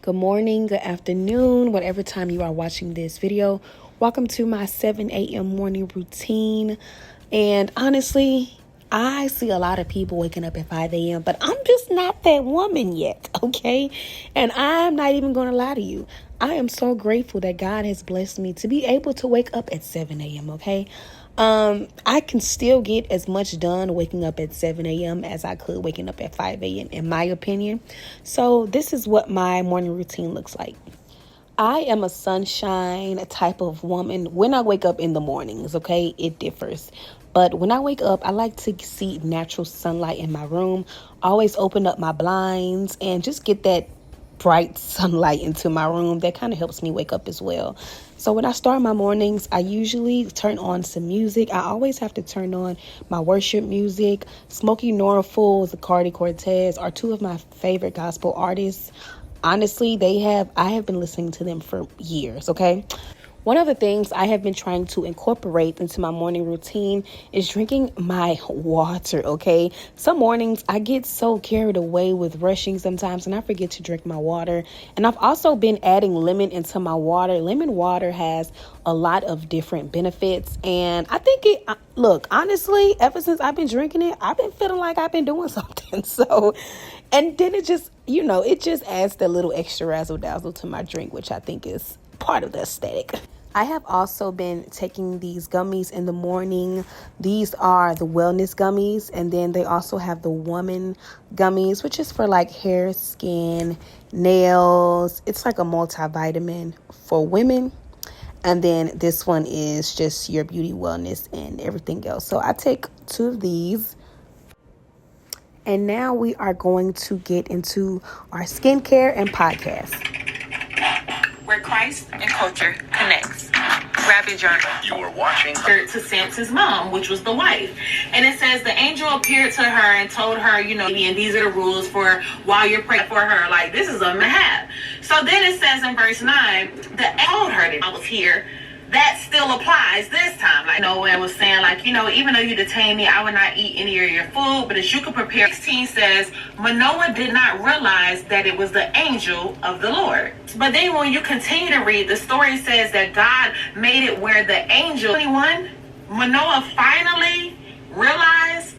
Good morning, good afternoon, whatever time you are watching this video. Welcome to my 7 a.m. morning routine. And honestly, I see a lot of people waking up at 5 a.m., but I'm just not that woman yet, okay? And I'm not even going to lie to you. I am so grateful that God has blessed me to be able to wake up at 7 a.m., okay? I can still get as much done waking up at 7 a.m. as I could waking up at 5 a.m. in my opinion. So this is what my morning routine looks like. I am a sunshine type of woman when I wake up in the mornings, okay? It differs. But when I wake up, I like to see natural sunlight in my room. Always open up my blinds and just get that bright sunlight into my room. That kind of helps me wake up as well. So when I start my mornings, I usually turn on some music. I always have to turn on my worship music. Smokey Norfolk, Zacardi Cortez are two of my favorite gospel artists. Honestly, I have been listening to them for years, okay? One of the things I have been trying to incorporate into my morning routine is drinking my water, okay? Some mornings I get so carried away with rushing sometimes and I forget to drink my water. And I've also been adding lemon into my water. Lemon water has a lot of different benefits. And I think look, honestly, ever since I've been drinking it, I've been feeling like I've been doing something. So, and then it just, it just adds the little extra razzle dazzle to my drink, which I think is part of the aesthetic. I have also been taking these gummies in the morning. These are the wellness gummies, and then they also have the woman gummies, which is for like hair, skin, nails. It's like a multivitamin for women. And then this one is just your beauty, wellness, and everything else. So I take 2 of these. And now we are going to get into our skincare and podcast. Where Christ and culture connects. Grab your journal. You were watching To Samson's mom, which was the wife. And it says the angel appeared to her and told her, and these are the rules for while you're praying for her. Like, this is a mahab. So then it says in verse 9, the told her that I was here. That still applies this time. Like Noah was saying, even though you detain me, I will not eat any of your food, but as you can prepare. 16 says, Manoah did not realize that it was the angel of the Lord. But then when you continue to read, the story says that God made it where the angel, 21, Manoah finally realized.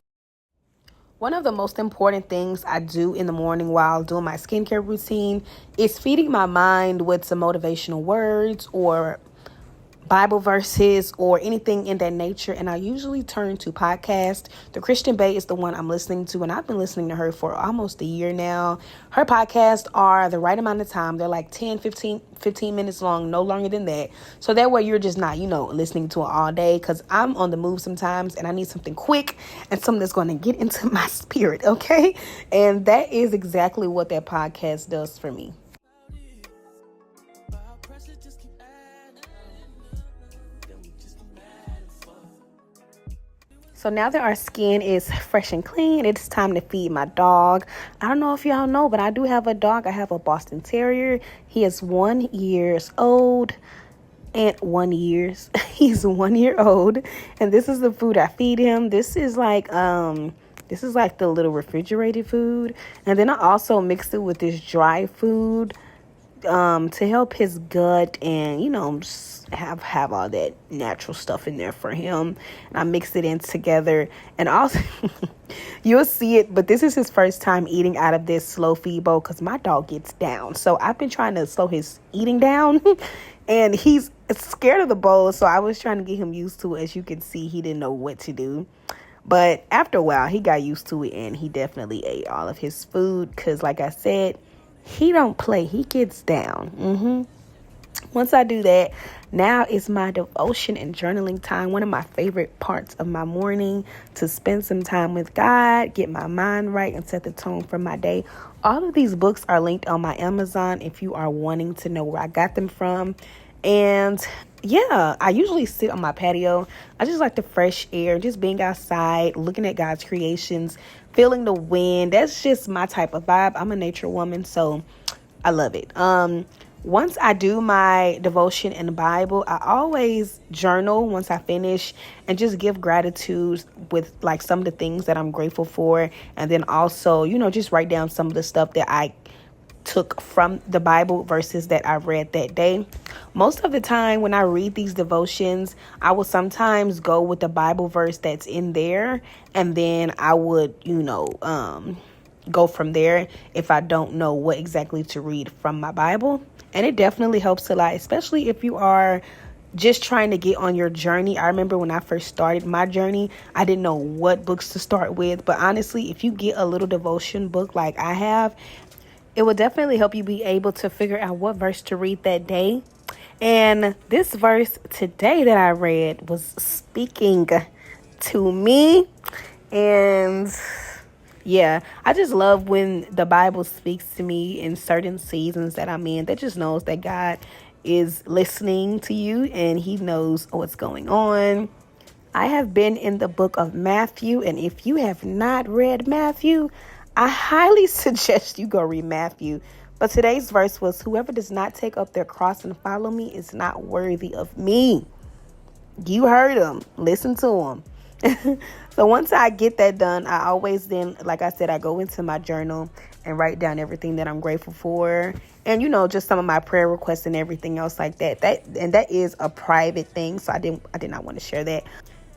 One of the most important things I do in the morning while doing my skincare routine is feeding my mind with some motivational words or Bible verses or anything in that nature. And I usually turn to podcasts. The Christian Bae is the one I'm listening to, and I've been listening to her for almost a year now. Her podcasts are the right amount of time. They're like 15 minutes long, no longer than that. So that way you're just not, listening to it all day, because I'm on the move sometimes and I need something quick and something that's going to get into my spirit, okay? And that is exactly what that podcast does for me. So now that our skin is fresh and clean, it's time to feed my dog. I don't know if y'all know, but I do have a dog. I have a Boston Terrier. He is 1 year old. And 1 year. He's 1 year old. And this is the food I feed him. This is like the little refrigerated food. And then I also mix it with this dry food to help his gut and, just have all that natural stuff in there for him. And I mix it in together. And also, you'll see it, but this is his first time eating out of this slow feed bowl because my dog gets down. So I've been trying to slow his eating down. And he's scared of the bowl. So I was trying to get him used to it. As you can see, he didn't know what to do. But after a while, he got used to it. And he definitely ate all of his food. Because like I said, he don't play. He gets down. Once I do that, now it's my devotion and journaling time. One of my favorite parts of my morning, to spend some time with God, get my mind right, and set the tone for my day. All of these books are linked on my Amazon if you are wanting to know where I got them from. And yeah, I usually sit on my patio. I just like the fresh air, just being outside, looking at God's creations, feeling the wind. That's just my type of vibe. I'm a nature woman, so I love it. Once I do my devotion in the Bible, I always journal once I finish and just give gratitude with like some of the things that I'm grateful for. And then also, just write down some of the stuff that I took from the Bible, verses that I read that day. Most of the time when I read these devotions, I will sometimes go with the Bible verse that's in there, and then I would, go from there if I don't know what exactly to read from my Bible. And it definitely helps a lot, especially if you are just trying to get on your journey. I remember when I first started my journey, I didn't know what books to start with. But honestly, if you get a little devotion book like I have, it will definitely help you be able to figure out what verse to read that day. And this verse today that I read was speaking to me. And yeah, I just love when the Bible speaks to me in certain seasons that I'm in. That just knows that God is listening to you and he knows what's going on. I have been in the book of Matthew, and if you have not read Matthew, I highly suggest you go read Matthew. But today's verse was, whoever does not take up their cross and follow me is not worthy of me. You heard him. Listen to him. So once I get that done, I always then, like I said, I go into my journal and write down everything that I'm grateful for. And, just some of my prayer requests and everything else like that. That is a private thing. So I did not want to share that.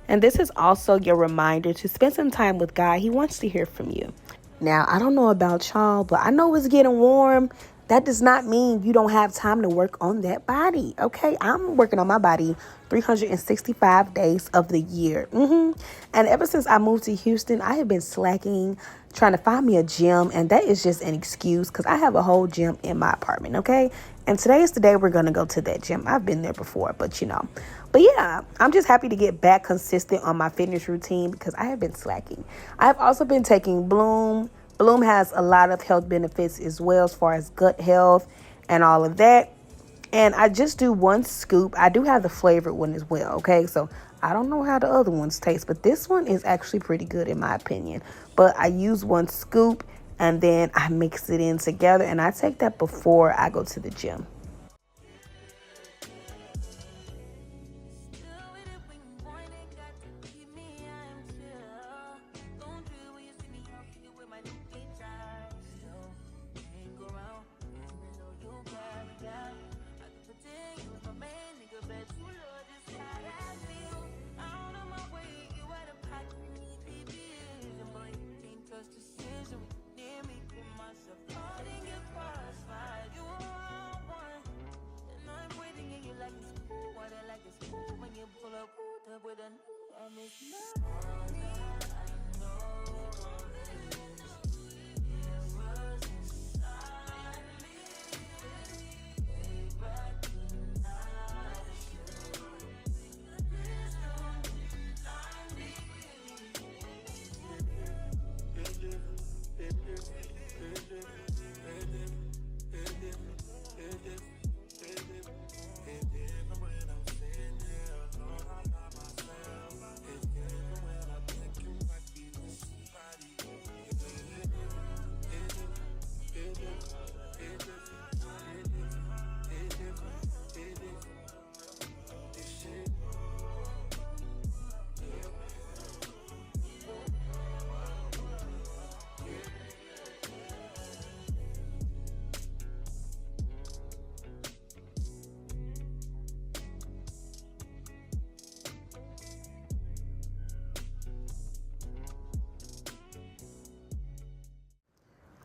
And this is also your reminder to spend some time with God. He wants to hear from you. Now, I don't know about y'all, but I know it's getting warm. That does not mean you don't have time to work on that body, okay? I'm working on my body 365 days of the year. And ever since I moved to Houston, I have been slacking, trying to find me a gym. And that is just an excuse because I have a whole gym in my apartment, okay? And today is the day we're going to go to that gym. I've been there before, but But yeah, I'm just happy to get back consistent on my fitness routine because I have been slacking. I've also been taking Bloom. Bloom has a lot of health benefits as well, as far as gut health and all of that. And I just do one scoop. I do have the flavored one as well, okay? So I don't know how the other ones taste, but this one is actually pretty good in my opinion. But I use one scoop and then I mix it in together, and I take that before I go to the gym.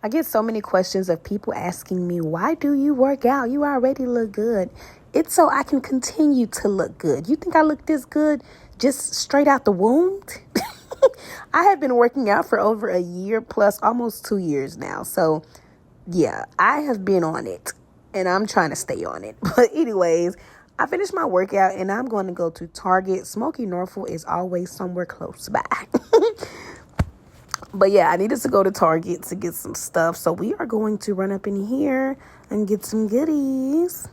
I get so many questions of people asking me, why do you work out? You already look good. It's so I can continue to look good. You think I look this good just straight out the womb? I have been working out for over a year plus, almost 2 years now. So yeah, I have been on it and I'm trying to stay on it. But anyways, I finished my workout and I'm going to go to Target. Smoky Norfolk is always somewhere close by. But yeah, I needed to go to Target to get some stuff. So we are going to run up in here and get some goodies.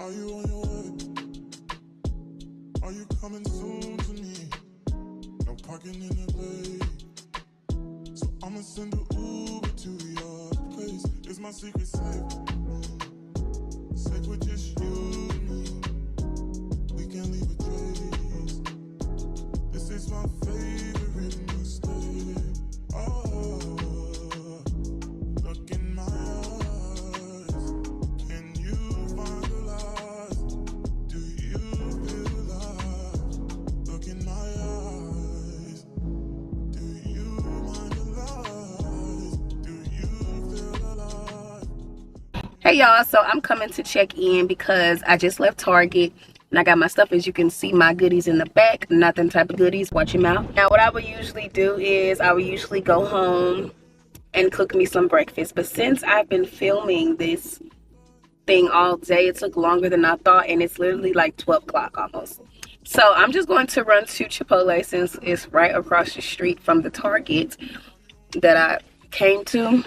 Are you on your way? Are you coming soon to me? No parking in the place, so I'ma send an Uber to your place. my secret safe. Safe with just you and me. We can't leave a trace. This is my favorite mistake. Oh, look in my eyes. Can you find the lies? Do you feel alive? Look in my eyes. Do you mind the lies? Do you feel alive? Hey y'all, so I'm coming to check in because I just left Target and I got my stuff. As you can see, my goodies in the back. Not them type of goodies, watch your mouth. Now what I would usually do is I would usually go home and cook me some breakfast, but since I've been filming this thing all day, it took longer than I thought, and it's literally like 12 o'clock almost. So I'm just going to run to Chipotle since it's right across the street from the Target that I came to,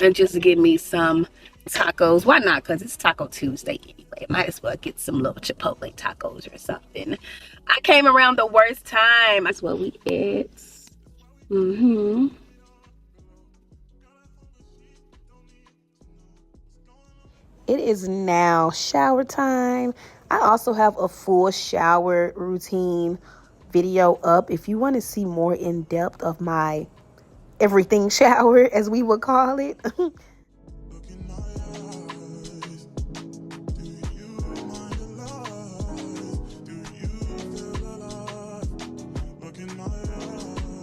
and just get me some tacos. Why not? Because it's Taco Tuesday anyway. Might as well get some little Chipotle tacos or something. I came around the worst time. That's what we ate. It is now shower time. I also have a full shower routine video up if you want to see more in depth of my everything shower, as we would call it. Look in my eyes. Do you mind the lies? Do you feel alive? Look in my eyes.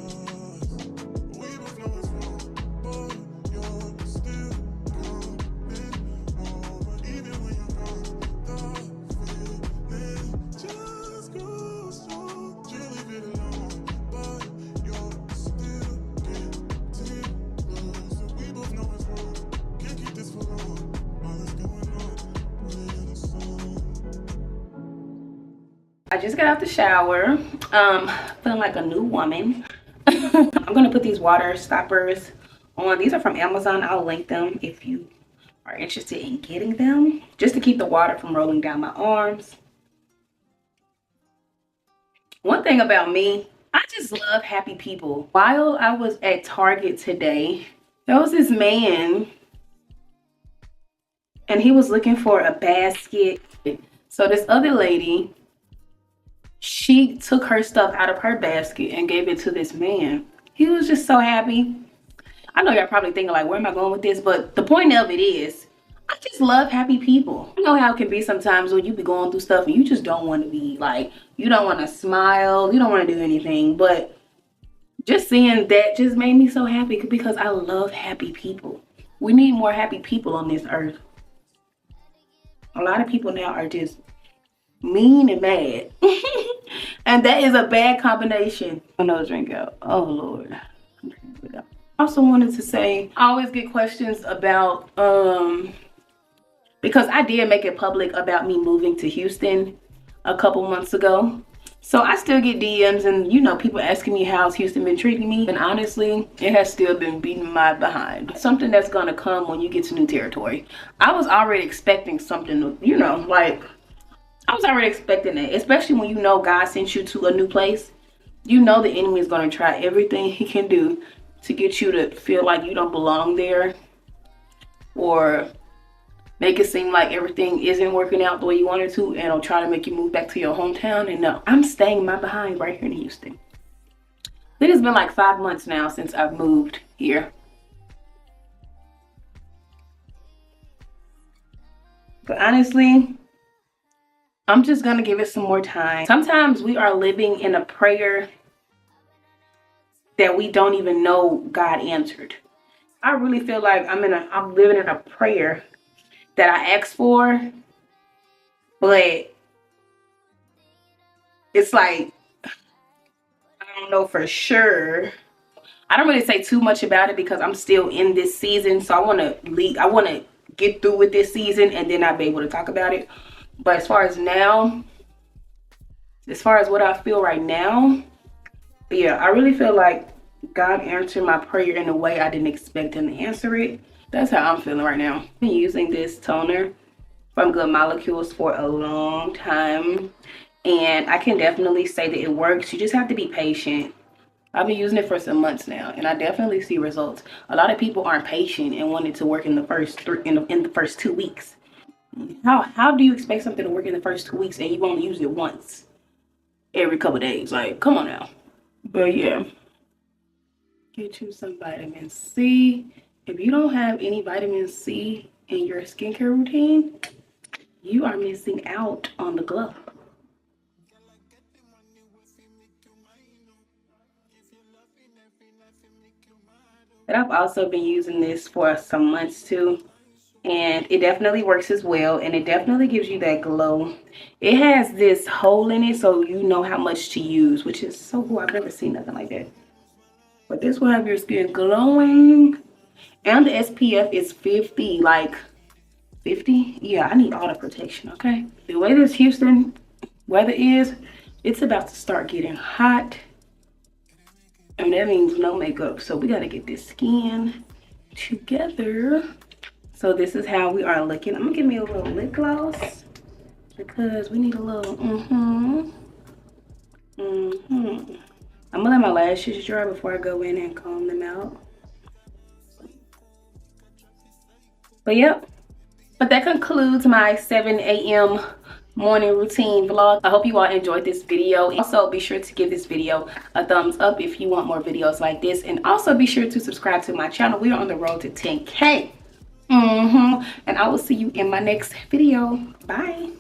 We both know it's wrong, but you're still coming over. Even when you're gone, the feeling just grows strong. You leave it alone, but you're still getting closer. We both know it's wrong. Can't keep this for long. All is going on. Put it in a song. I just got out the shower, feeling like a new woman. I'm gonna put these water stoppers on. These are from Amazon. I'll link them if you are interested in getting them, just to keep the water from rolling down my arms. One thing about me, I just love happy people. While I was at Target today, there was this man and he was looking for a basket. So this other lady, she took her stuff out of her basket and gave it to this man. He was just so happy. I know y'all probably thinking like, where am I going with this? But the point of it is, I just love happy people. You know how it can be sometimes when you be going through stuff and you just don't want to be like, you don't want to smile, you don't want to do anything. But just seeing that just made me so happy because I love happy people. We need more happy people on this earth. A lot of people now are just mean and mad. And that is a bad combination. Another drink out. Oh Lord. I also wanted to say, I always get questions about because I did make it public about me moving to Houston a couple months ago. So I still get DMs and, you know, people asking me how's Houston been treating me. And honestly, it has still been beating my behind. Something that's gonna come when you get to new territory. I was already expecting something, you know, like, I was already expecting it. Especially when you know God sent you to a new place. You know the enemy is gonna try everything he can do to get you to feel like you don't belong there. Or make it seem like everything isn't working out the way you want it to, and it'll try to make you move back to your hometown. And no, I'm staying my behind right here in Houston. It has been like 5 months now since I've moved here. But honestly, I'm just gonna give it some more time. Sometimes we are living in a prayer that we don't even know God answered. I really feel like I'm living in a prayer that I asked for, but it's like, I don't know for sure. I don't really say too much about it because I'm still in this season. So I want to get through with this season and then I'll be able to talk about it. But as far as what I feel right now, yeah, I really feel like God answered my prayer in a way I didn't expect him to answer it. That's how I'm feeling right now. I've been using this toner from Good Molecules for a long time, and I can definitely say that it works. You just have to be patient. I've been using it for some months now, and I definitely see results. A lot of people aren't patient and want it to work in the first in the first 2 weeks. How do you expect something to work in the first 2 weeks and you only use it once every couple of days? Like, come on now. But yeah, get you some vitamin C. If you don't have any vitamin C in your skincare routine, you are missing out on the glow. But I've also been using this for some months too, and it definitely works as well, and it definitely gives you that glow. It has this hole in it so you know how much to use, which is so cool. I've never seen nothing like that. But this will have your skin glowing, and the SPF is 50. Like 50, yeah, I need all the protection. Okay, the way this Houston weather is, it's about to start getting hot, and that means no makeup. So we got to get this skin together. So this is how we are looking. I'm gonna give me a little lip gloss because we need a little I'm gonna let my lashes dry before I go in and comb them out. But yep, but that concludes my 7 a.m. morning routine vlog. I hope you all enjoyed this video. Also, be sure to give this video a thumbs up if you want more videos like this, and also be sure to subscribe to my channel. We are on the road to 10K. And I will see you in my next video. Bye.